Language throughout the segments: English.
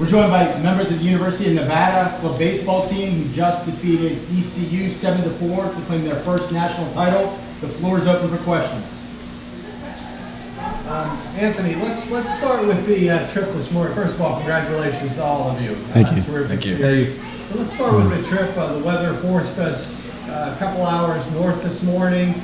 We're joined by members of the University of Nevada Club baseball team who just defeated ECU 7-4 to claim their first national title. The floor is open for questions. Anthony, let's start with the trip this morning. First of all, congratulations to all of you. Thank you. Terrific Thank you. series. So let's start with the trip. The weather forced us a couple hours north this morning.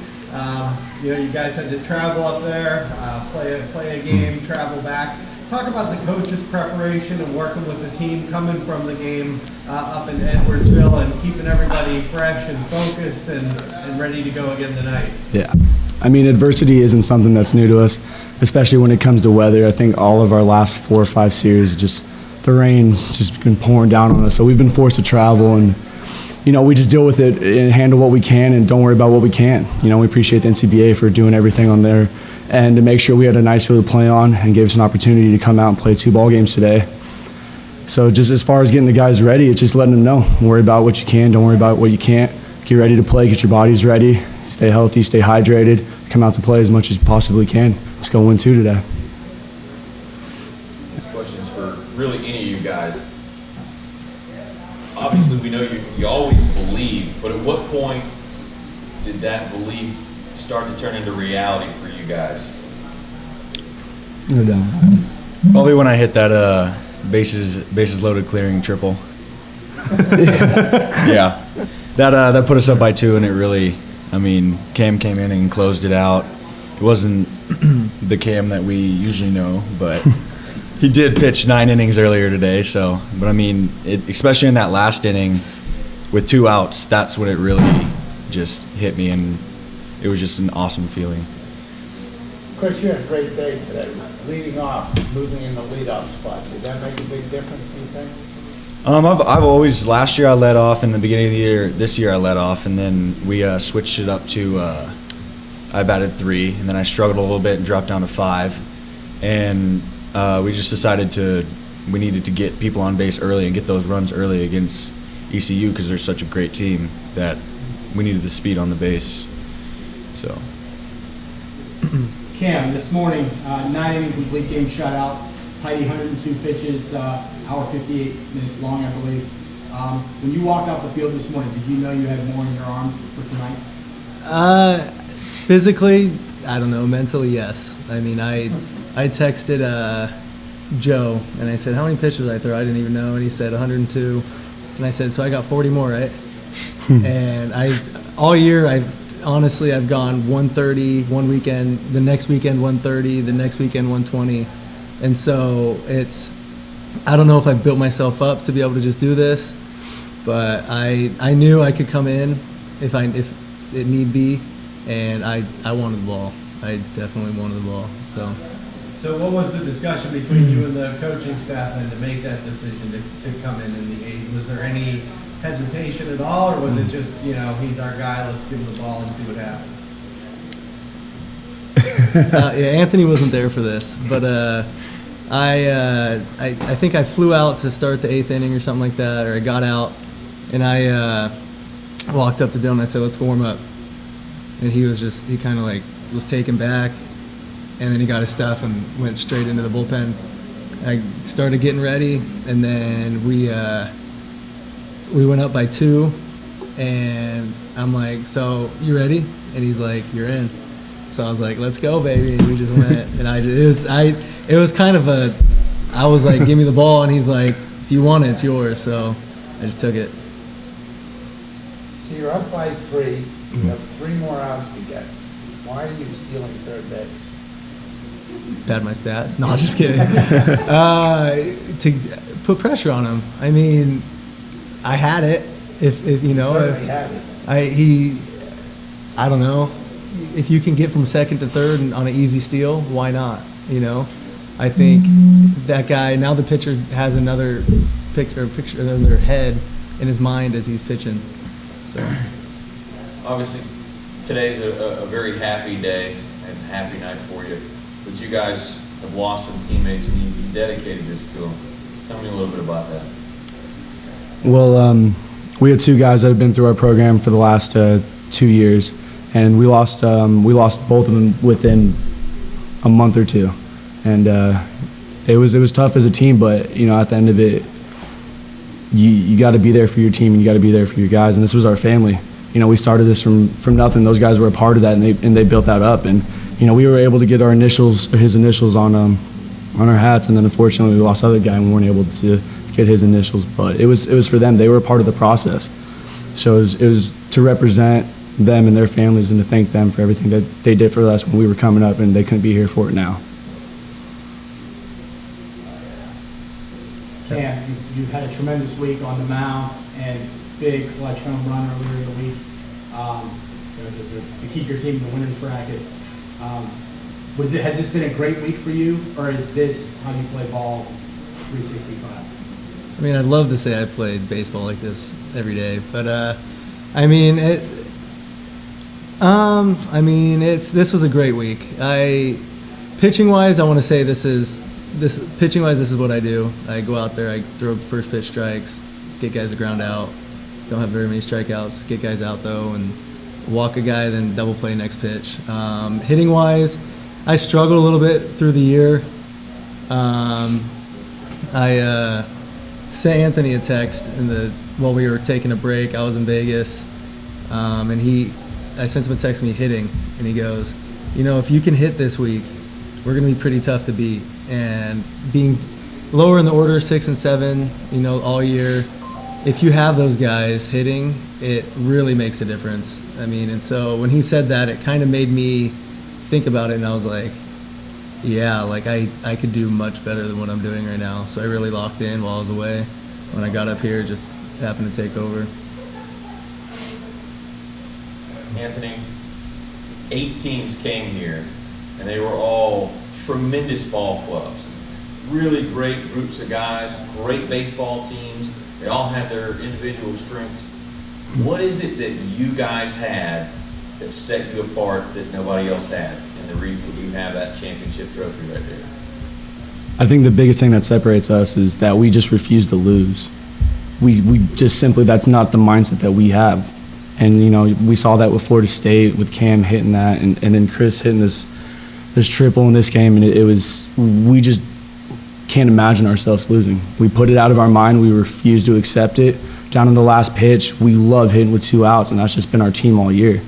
You guys had to travel up there, play a game, travel back. Talk about the coaches' preparation and working with the team coming from the game up in Edwardsville and keeping everybody fresh and focused and ready to go again tonight. Yeah. I mean, adversity isn't something that's new to us, especially when it comes to weather. I think all of our last 4 or 5 series, the rain's just been pouring down on us. So we've been forced to travel, and, we just deal with it and handle what we can and don't worry about what we can't. We appreciate the NCBA for doing everything on there and to make sure we had a nice field to play on and gave us an opportunity to come out and play 2 ball games today. So just as far as getting the guys ready, it's just letting them know. Don't worry about what you can, don't worry about what you can't. Get ready to play, get your bodies ready, stay healthy, stay hydrated, come out to play as much as you possibly can. Let's go win 2 today. This question is for really any of you guys. Obviously, we know you always believe, but at what point did that belief start to turn into reality for you guys? No doubt. Probably when I hit that bases loaded clearing triple. Yeah, that put us up by 2, and it really, Cam came in and closed it out. It wasn't the Cam that we usually know, but he did pitch 9 innings earlier today. So, but especially in that last inning with 2 outs, that's when it really just hit me, and it was just an awesome feeling. Chris, you had a great day today. Leading off, moving in the leadoff spot. Did that make a big difference, do you think? I've always, last year I led off, in the beginning of the year, this year I led off, and then we switched it up to, I batted 3, and then I struggled a little bit and dropped down to 5, and we just decided we needed to get people on base early and get those runs early against ECU because they're such a great team that we needed the speed on the base, so. Cam, this morning, 9-inning complete game shutout, Heidi 102 pitches, hour 58 minutes long, I believe. When you walked off the field this morning, did you know you had more in your arm for tonight? Physically, I don't know. Mentally, yes. I texted Joe and I said, how many pitches did I throw? I didn't even know, and he said 102, and I said, so I got 40 more, right? And all year I've gone 130 one weekend, the next weekend 130, the next weekend 120. And so I don't know if I built myself up to be able to just do this, but I knew I could come in if it need be, and I wanted the ball. I definitely wanted the ball. So what was the discussion between you and the coaching staff then to make that decision to come in the 8th? Was there any hesitation at all, or was it just, he's our guy, let's give him the ball and see what happens? Yeah, Anthony wasn't there for this, but I think I flew out to start the 8th inning or something like that, or I got out, and I walked up to Dylan and I said, let's warm up. And he kind of was taken back, and then he got his stuff and went straight into the bullpen. I started getting ready, and then we went up by 2, and I'm like, so you ready? And he's like, you're in. So I was like, let's go, baby. And we just went, and it was kind of I was like, give me the ball, and he's like, if you want it, it's yours. So I just took it. So you're up by 3. You have 3 more outs to get. Why are you stealing third base? Pad my stats. No, just kidding. To put pressure on him. I had it. If you know, Certainly had it. I don't know. If you can get from second to third on an easy steal, why not? I think that guy, now the pitcher has another another head in his mind as he's pitching. So Obviously, today's a very happy day and happy night for you. But you guys have lost some teammates, and you dedicated this to them. Tell me a little bit about that. Well, we had 2 guys that have been through our program for the last 2 years, and we lost both of them within a month or 2, and it was tough as a team, but you know, at the end of it, you got to be there for your team and you got to be there for your guys. And this was our family. You know, we started this from nothing. Those guys were a part of that, and they built that up. And you know, we were able to get his initials on our hats, and then unfortunately we lost the other guy and we weren't able to get his initials. But it was for them. They were a part of the process. So it was to represent them and their families and to thank them for everything that they did for us when we were coming up, and they couldn't be here for it now. Cam, you've had a tremendous week on the mound and big clutch home run earlier in the week to keep your team in the winner's bracket. Has this been a great week for you, or is this how you play ball 365? I mean, I'd love to say I played baseball like this every day, but this was a great week. Pitching wise, I want to say this is what I do. I go out there, I throw first pitch strikes, get guys to ground out. Don't have very many strikeouts. Get guys out though, and walk a guy, then double play next pitch. Hitting wise, I struggled a little bit through the year. I sent Anthony a text while we were taking a break. I was in Vegas, and I sent him a text me hitting, and he goes, you know, if you can hit this week, we're going to be pretty tough to beat. And being lower in the order, 6 and 7, you know, all year, if you have those guys hitting, it really makes a difference. I mean, and so when he said that, it kind of made me think about it, and I was like, yeah, like I could do much better than what I'm doing right now. So I really locked in while I was away. When I got up here, just happened to take over. Anthony, 8 teams came here, and they were all tremendous ball clubs. Really great groups of guys, great baseball teams. They all have their individual strengths. What is it that you guys had that set you apart that nobody else had, and the reason that you have that championship trophy right there? I think the biggest thing that separates us is that we just refuse to lose. We just simply, that's not the mindset that we have. And, you know, we saw that with Florida State, with Cam hitting that, and then Chris hitting this triple in this game, and we just can't imagine ourselves losing. We put it out of our mind. We refuse to accept it. Down in the last pitch, we love hitting with 2 outs, and that's just been our team all year.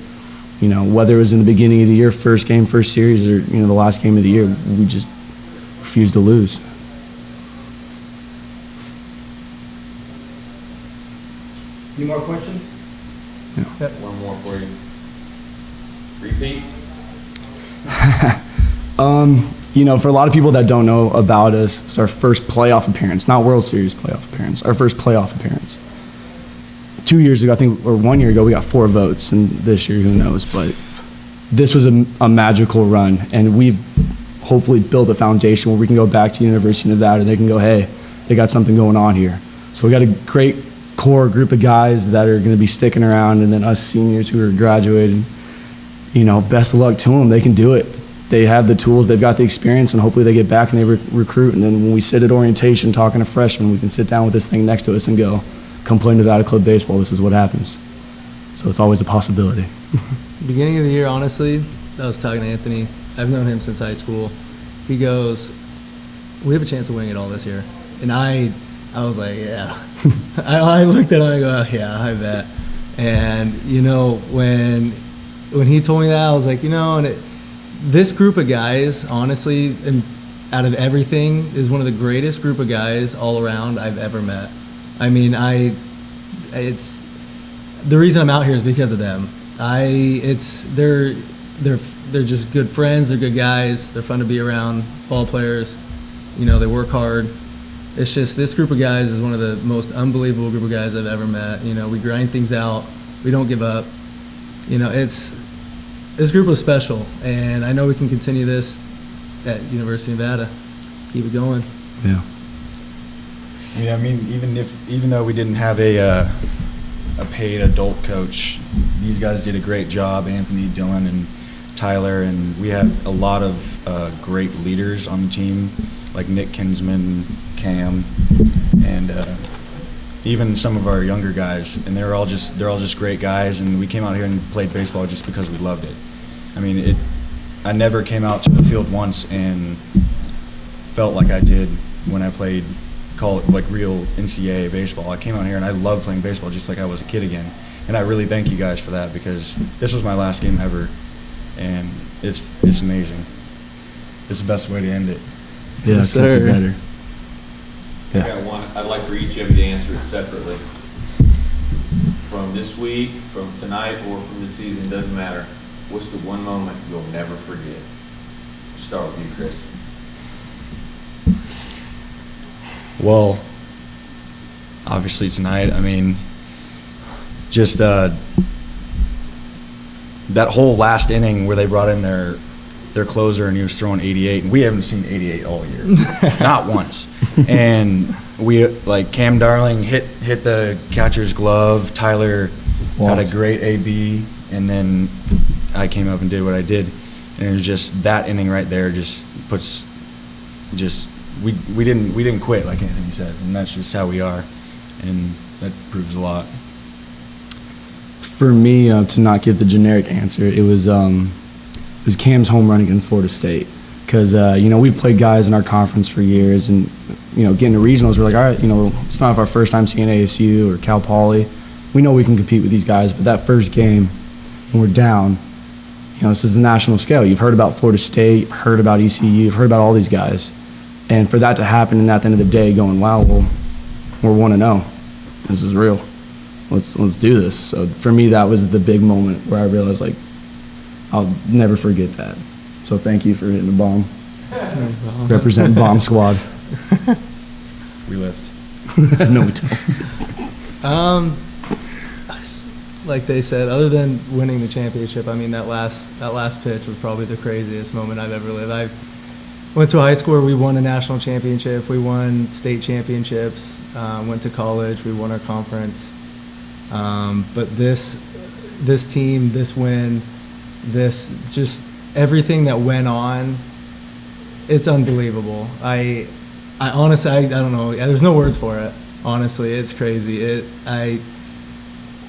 You know, whether it was in the beginning of the year, first game, first series, or, you know, the last game of the year, we just refuse to lose. Any more questions? Yeah. One more for you. Repeat. You know, for a lot of people that don't know about us, it's our first playoff appearance, not World Series playoff appearance, our first playoff appearance. 2 years ago, I think, or 1 year ago, we got 4 votes, and this year, who knows, but this was a magical run, and we've hopefully built a foundation where we can go back to University of Nevada and they can go, hey, they got something going on here. So we got a great core group of guys that are going to be sticking around, and then us seniors who are graduating. You know, best of luck to them. They can do it. They have the tools, they've got the experience, and hopefully they get back and they recruit. And then when we sit at orientation talking to freshmen, we can sit down with this thing next to us and go, come play Nevada Club baseball, this is what happens. So it's always a possibility. Beginning of the year, honestly, I was talking to Anthony. I've known him since high school. He goes, we have a chance of winning it all this year. And I was like, yeah. I looked at him and I go, yeah, I bet. And, you know, when he told me that, I was like, you know, this group of guys, honestly, and out of everything, is one of the greatest group of guys all around I've ever met. I mean, it's the reason I'm out here is because of them. They're just good friends. They're good guys. They're fun to be around. Ball players, you know, they work hard. It's just this group of guys is one of the most unbelievable group of guys I've ever met. You know, we grind things out. We don't give up. You know, this group was special, and I know we can continue this at University of Nevada. Keep it going. Yeah. Yeah, I mean, even though we didn't have a paid adult coach, these guys did a great job. Anthony, Dylan, and Tyler, and we had a lot of great leaders on the team, like Nick Kinsman, Cam, and even some of our younger guys. And they're all just great guys. And we came out here and played baseball just because we loved it. I mean, I never came out to the field once and felt like I did when I played like real NCAA baseball. I came out here and I love playing baseball just like I was a kid again. And I really thank you guys for that, because this was my last game ever, and it's amazing. It's the best way to end it. Yeah, Yes, couldn't be sir. better. I got one, I'd like for each of you to answer it separately. From this week, from tonight, or from the season, doesn't matter. What's the one moment you'll never forget? Start with you, Chris. Well, obviously tonight, I mean, just that whole last inning where they brought in their closer and he was throwing 88, and we haven't seen 88 all year, not once. And we, like, Cam Darling hit the catcher's glove. Tyler had a great AB, and then I came up and did what I did. And it was just that inning right there just puts we didn't quit, like Anthony says, and that's just how we are, and that proves a lot. For me, to not give the generic answer, it was Cam's home run against Florida State. Because, we've played guys in our conference for years, and, getting to regionals, we're like, all right, it's not our first time seeing ASU or Cal Poly. We know we can compete with these guys, but that first game, when we're down, this is the national scale. You've heard about Florida State, you've heard about ECU, you've heard about all these guys. And for that to happen, and at the end of the day going, wow, well, we're 1-0. This is real. Let's do this. So for me, that was the big moment where I realized, like, I'll never forget that. So thank you for hitting the bomb. Representing Bomb Squad. We lift. No, we don't. Like they said, other than winning the championship, I mean, that last pitch was probably the craziest moment I've ever lived. I went to a high school where we won a national championship, we won state championships, went to college, we won our conference. But this team, this win, this just everything that went on, it's unbelievable. I honestly, I don't know. There's no words for it. Honestly, it's crazy.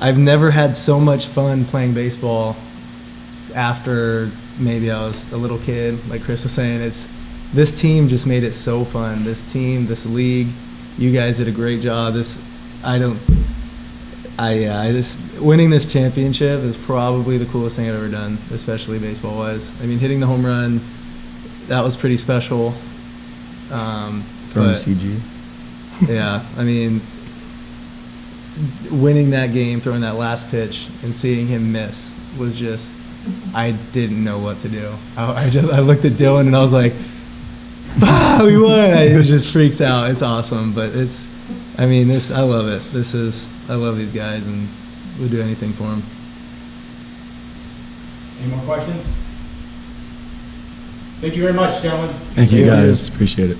I've never had so much fun playing baseball after maybe I was a little kid. Like Chris was saying, this team just made it so fun. This team, this league, you guys did a great job. Winning this championship is probably the coolest thing I've ever done, especially baseball-wise. I mean, hitting the home run, that was pretty special. Throwing CG. Yeah, I mean, winning that game, throwing that last pitch, and seeing him miss was just, I didn't know what to do. I looked at Dylan and I was like, "Ah, we won!" It just freaks out. It's awesome, but I love it. I love these guys, and we'll do anything for them. Any more questions? Thank you very much, gentlemen. Thank you, guys. Appreciate it.